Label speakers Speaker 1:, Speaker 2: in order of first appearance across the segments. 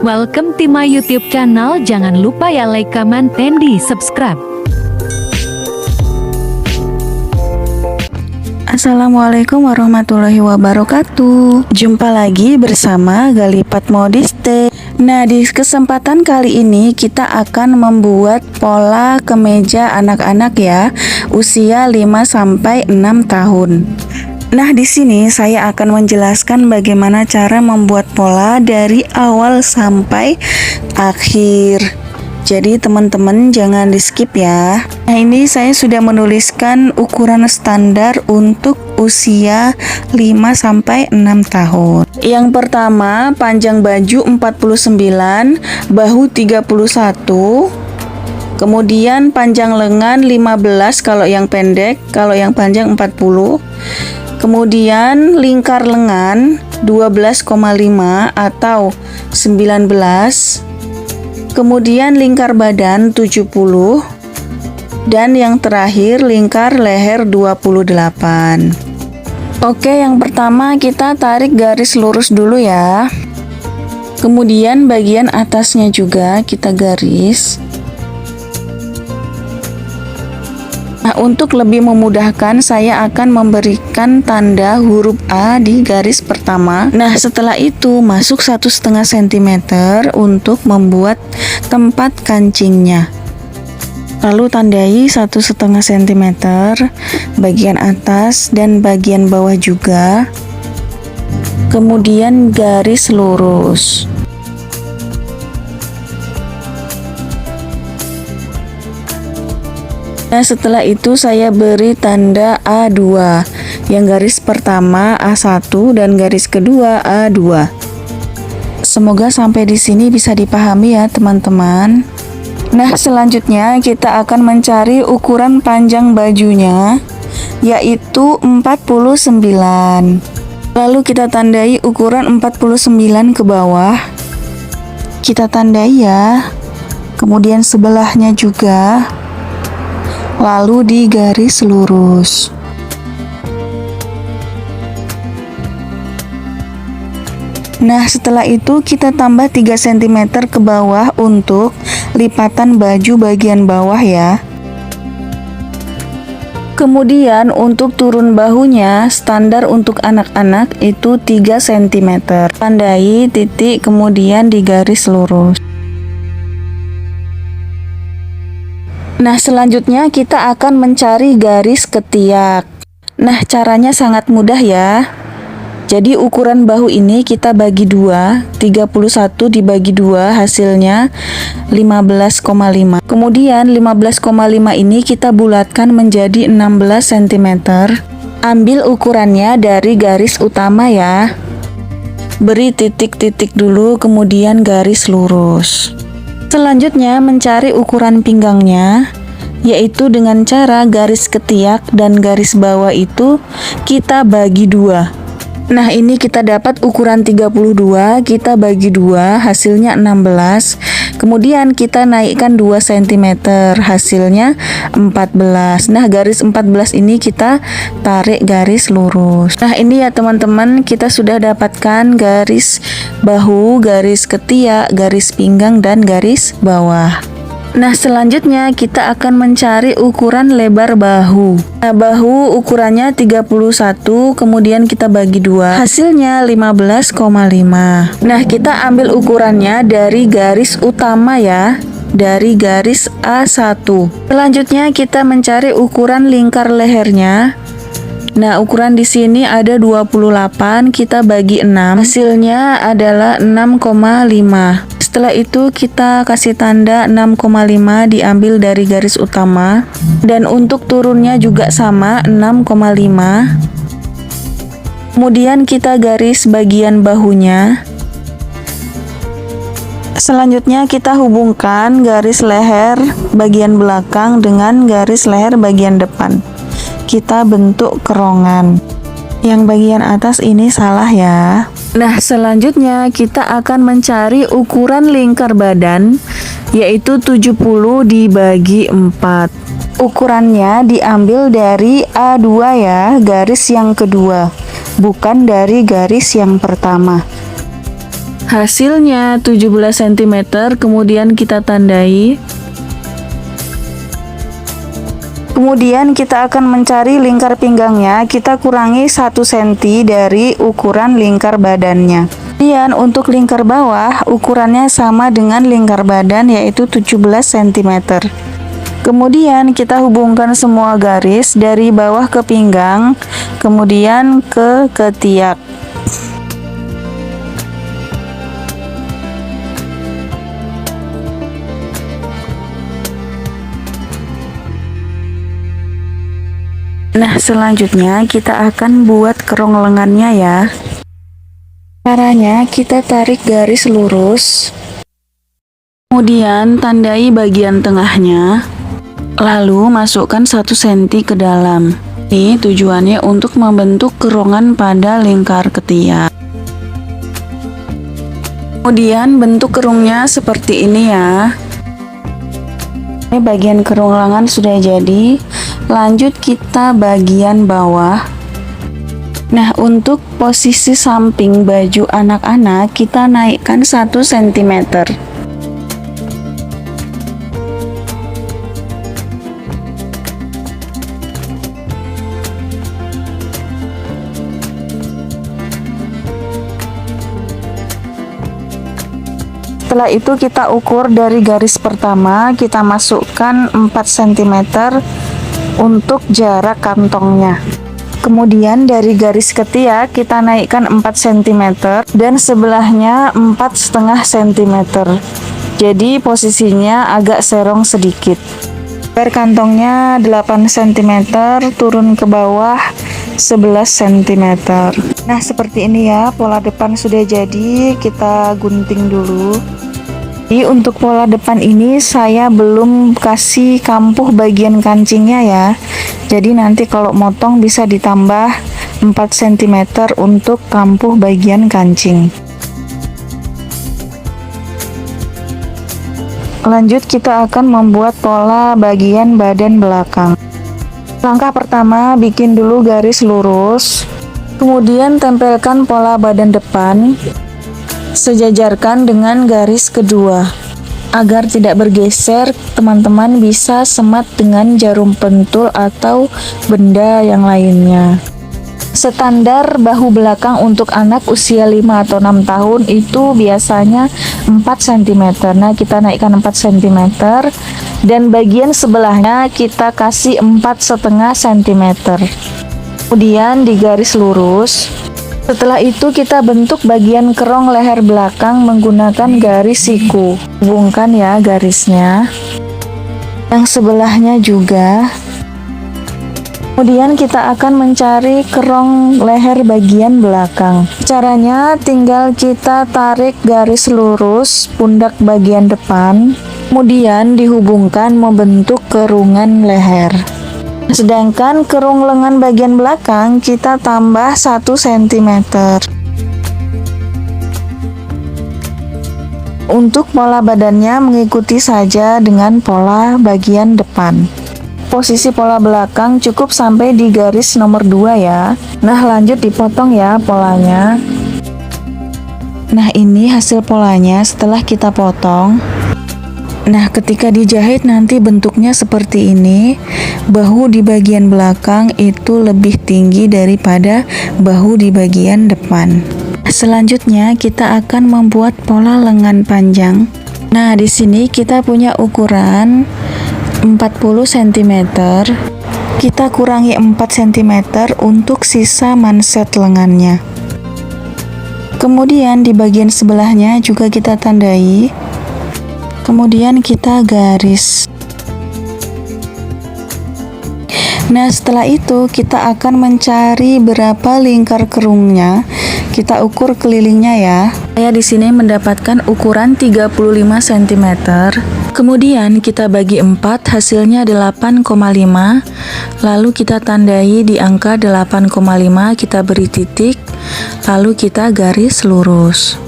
Speaker 1: Welcome to my YouTube channel. Jangan lupa ya like, comment, and di subscribe.
Speaker 2: Assalamualaikum warahmatullahi wabarakatuh. Jumpa lagi bersama Galipat Modiste. Nah, di kesempatan kali ini kita akan membuat pola kemeja anak-anak ya, usia 5-6 tahun. Nah, di sini saya akan menjelaskan bagaimana cara membuat pola dari awal sampai akhir. Jadi teman-teman jangan di-skip ya. Nah, ini saya sudah menuliskan ukuran standar untuk usia 5-6 tahun. Yang pertama, panjang baju 49, bahu 31. Kemudian panjang lengan 15 kalau yang pendek, kalau yang panjang 40. Kemudian lingkar lengan 12,5 atau 19. Kemudian lingkar badan 70. Dan yang terakhir lingkar leher 28. Oke, yang pertama kita tarik garis lurus dulu ya. Kemudian bagian atasnya juga kita garis. Nah, untuk lebih memudahkan saya akan memberikan tanda huruf A di garis pertama. Nah, setelah itu masuk 1,5 cm untuk membuat tempat kancingnya. Lalu tandai 1,5 cm bagian atas dan bagian bawah juga. Kemudian garis lurus. Nah, setelah itu saya beri tanda A2. Yang garis pertama A1 dan garis kedua A2. Semoga sampai di sini bisa dipahami ya, teman-teman. Nah, selanjutnya kita akan mencari ukuran panjang bajunya, yaitu 49. Lalu kita tandai ukuran 49 ke bawah. Kita tandai ya. Kemudian sebelahnya juga. Lalu di garis lurus. Nah, setelah itu kita tambah 3 cm ke bawah untuk lipatan baju bagian bawah ya. Kemudian untuk turun bahunya, standar untuk anak-anak itu 3 cm. Tandai titik kemudian di garis lurus. Nah, selanjutnya kita akan mencari garis ketiak. Nah, caranya sangat mudah ya. Jadi ukuran bahu ini kita bagi 2, 31 dibagi 2 hasilnya 15,5. Kemudian 15,5 ini kita bulatkan menjadi 16 cm. Ambil ukurannya dari garis utama ya. Beri titik-titik dulu kemudian garis lurus. Selanjutnya mencari ukuran pinggangnya, yaitu dengan cara garis ketiak dan garis bawah itu kita bagi 2. Nah, ini kita dapat ukuran 32, kita bagi 2, hasilnya 16. Kemudian kita naikkan 2 cm, hasilnya 14. Nah, garis 14 ini kita tarik garis lurus. Nah, ini ya teman-teman, kita sudah dapatkan garis bahu, garis ketiak, garis pinggang, dan garis bawah. Nah, selanjutnya kita akan mencari ukuran lebar bahu. Nah, bahu ukurannya 31, kemudian kita bagi 2, hasilnya 15,5. Nah, kita ambil ukurannya dari garis utama ya, dari garis A1. Selanjutnya kita mencari ukuran lingkar lehernya. Nah, ukuran di sini ada 28, kita bagi 6, hasilnya adalah 6,5. Setelah itu kita kasih tanda 6,5 diambil dari garis utama. Dan untuk turunnya juga sama, 6,5. Kemudian kita garis bagian bahunya. Selanjutnya kita hubungkan garis leher bagian belakang dengan garis leher bagian depan. Kita bentuk kerongan. Yang bagian atas ini salah ya. Nah, selanjutnya kita akan mencari ukuran lingkar badan, yaitu 70 dibagi 4. Ukurannya diambil dari A2 ya, garis yang kedua, bukan dari garis yang pertama. Hasilnya 17 cm, kemudian kita tandai. Kemudian kita akan mencari lingkar pinggangnya, kita kurangi 1 cm dari ukuran lingkar badannya. Kemudian untuk lingkar bawah, ukurannya sama dengan lingkar badan, yaitu 17 cm. Kemudian kita hubungkan semua garis dari bawah ke pinggang, kemudian ke ketiak. Nah, selanjutnya kita akan buat kerong lengannya ya. Caranya kita tarik garis lurus, kemudian tandai bagian tengahnya, lalu masukkan 1 cm ke dalam. Ini tujuannya untuk membentuk kerongan pada lingkar ketiak. Kemudian bentuk kerungnya seperti ini ya. Ini bagian kerung lengan sudah jadi. Lanjut kita bagian bawah. Nah, untuk posisi samping baju anak-anak kita naikkan 1 cm. Setelah itu kita ukur dari garis pertama, kita masukkan 4 cm untuk jarak kantongnya. Kemudian dari garis ketiak kita naikkan 4 cm dan sebelahnya 4,5 cm. Jadi posisinya agak serong sedikit. Per kantongnya 8 cm, turun ke bawah 11 cm. Nah, seperti ini ya, pola depan sudah jadi, kita gunting dulu. Jadi untuk pola depan ini saya belum kasih kampuh bagian kancingnya ya. Jadi nanti kalau motong bisa ditambah 4 cm untuk kampuh bagian kancing. Lanjut kita akan membuat pola bagian badan belakang. Langkah pertama, bikin dulu garis lurus, kemudian tempelkan pola badan depan, sejajarkan dengan garis kedua. Agar tidak bergeser, teman-teman bisa semat dengan jarum pentul atau benda yang lainnya. Standar bahu belakang untuk anak usia 5 atau 6 tahun itu biasanya 4 cm. Nah, kita naikkan 4 cm dan bagian sebelahnya kita kasih 4,5 cm. Kemudian di garis lurus. Setelah itu kita bentuk bagian kerong leher belakang menggunakan garis siku. Hubungkan ya garisnya. Yang sebelahnya juga. Kemudian kita akan mencari kerong leher bagian belakang. Caranya tinggal kita tarik garis lurus pundak bagian depan, kemudian dihubungkan membentuk kerungan leher. Sedangkan kerung lengan bagian belakang kita tambah 1 cm. Untuk pola badannya mengikuti saja dengan pola bagian depan. Posisi pola belakang cukup sampai di garis nomor 2 ya. Nah, lanjut dipotong ya polanya. Nah, ini hasil polanya setelah kita potong. Nah, ketika dijahit nanti bentuknya seperti ini. Bahu di bagian belakang itu lebih tinggi daripada bahu di bagian depan. Selanjutnya kita akan membuat pola lengan panjang. Nah, di sini kita punya ukuran 40 cm. Kita kurangi 4 cm untuk sisa manset lengannya. Kemudian di bagian sebelahnya juga kita tandai. Kemudian kita garis. Nah, setelah itu kita akan mencari berapa lingkar kerungnya. Kita ukur kelilingnya ya. Saya di sini mendapatkan ukuran 35 cm. Kemudian kita bagi 4, hasilnya 8,5. Lalu kita tandai di angka 8,5, kita beri titik. Lalu kita garis lurus.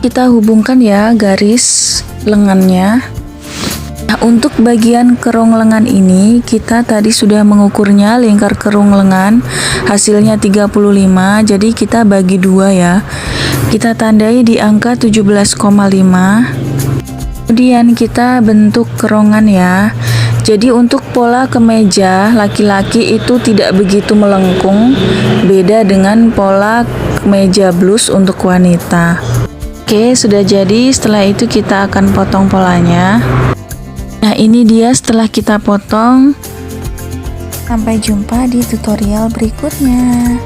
Speaker 2: Kita hubungkan ya garis lengannya. Nah, untuk bagian kerong lengan ini kita tadi sudah mengukurnya lingkar kerung lengan, hasilnya 35, jadi kita bagi 2 ya. Kita tandai di angka 17,5. Kemudian kita bentuk kerongan ya. Jadi untuk pola kemeja laki-laki itu tidak begitu melengkung, beda dengan pola kemeja blus untuk wanita. Oke, sudah jadi. Setelah itu kita akan potong polanya. Nah, ini dia setelah kita potong. Sampai jumpa di tutorial berikutnya.